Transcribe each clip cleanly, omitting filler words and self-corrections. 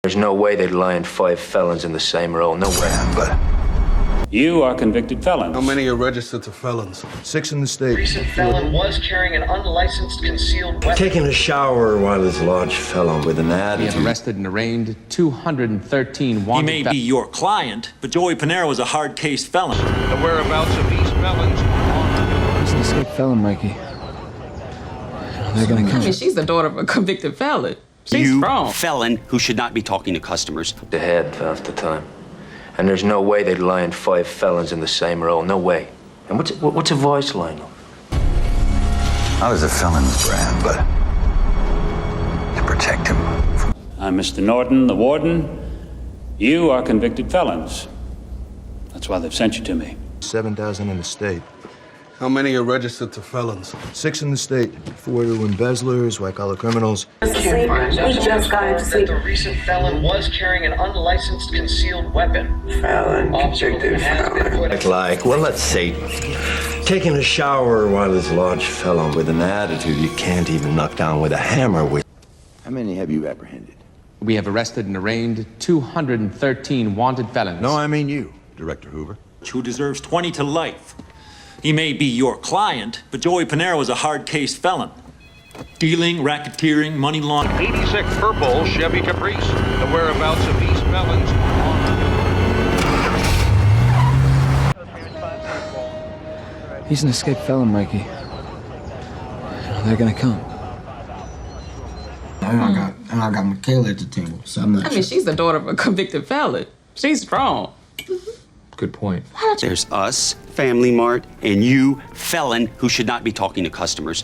There's no way they'd line 5 felons in the same row. No way. But You are convicted felons. How many are registered to felons? 6 in the state. Recent felon was carrying an unlicensed concealed weapon. Taking a shower while his lodge fell on with an attitude. We have arrested and arraigned 213 wanted. He may be your client, but Joey Panero is a hard case felon. The whereabouts of these felons are... He's an escaped felon, Mikey. They're gonna come. I mean, she's the daughter of a convicted felon. She's you strong. felon who should not be talking to customers. the head half the time. And there's no way they'd line 5 felons in the same row. No way. And what's a voice line of? I was a felon's brand, but to protect him from... I'm Mr. Norton, the warden. You are convicted felons. That's why they've sent you to me. 7,000 in the state. How many are registered to felons? 6 in the state. 4 embezzlers, white-collar criminals. The recent felon was carrying an unlicensed concealed weapon. Felon, convicted felon. Like, well, let's say, taking a shower while his lodge fell on with an attitude you can't even knock down with a hammer with. How many have you apprehended? We have arrested and arraigned 213 wanted felons. No, I mean you, Director Hoover. Who deserves 20 to life. He may be your client, but Joey Panero is a hard case felon. Dealing, racketeering, money laundering. 86 purple Chevy Caprice. The whereabouts of these felons are... He's an escaped felon, Mikey. They're gonna come. And I got Michaela at the table, so I'm not I mean, she's the daughter of a convicted felon. She's strong. Good point. There's us, Family Mart, and you, felon who should not be talking to customers.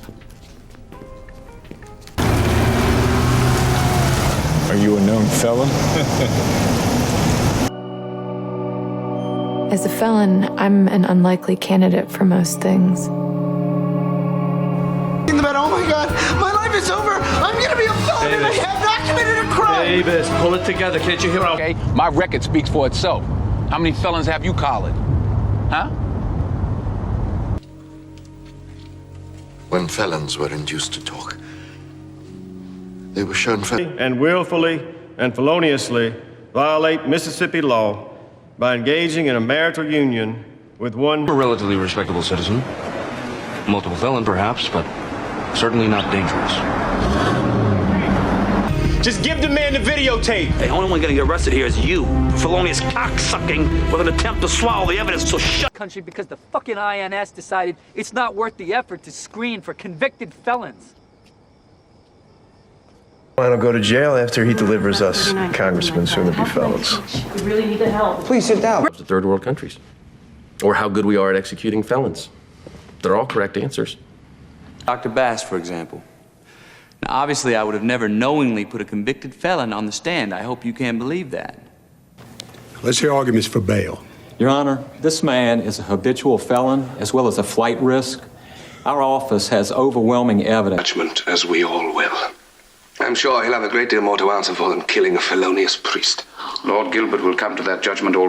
Are you a known felon? As a felon, I'm an unlikely candidate for most things. in the bed. Oh my God, my life is over. I'm gonna be a felon and I have not committed a crime. Davis, pull it together. Can't you hear me? Okay, my record speaks for itself. How many felons have you collared? Huh? When felons were induced to talk, they were shown And willfully and feloniously violate Mississippi law by engaging in a marital union with one... A relatively respectable citizen. Multiple felon, perhaps, but certainly not dangerous. Just give the man the videotape. The only one getting arrested here is you, for felonious cocksucking with an attempt to swallow the evidence, so shut... Country because the fucking INS decided it's not worth the effort to screen for convicted felons. I'll go to jail after he delivers us congressmen, soon-to-be felons. We really need the help. Please sit down. The third world countries. Or how good we are at executing felons. They're all correct answers. Dr. Bass, for example. Now, obviously, I would have never knowingly put a convicted felon on the stand. I hope you can believe that. Let's hear arguments for bail. Your Honor, this man is a habitual felon as well as a flight risk. Our office has overwhelming evidence. Judgment, as we all will. I'm sure he'll have a great deal more to answer for than killing a felonious priest. Lord Gilbert will come to that judgment all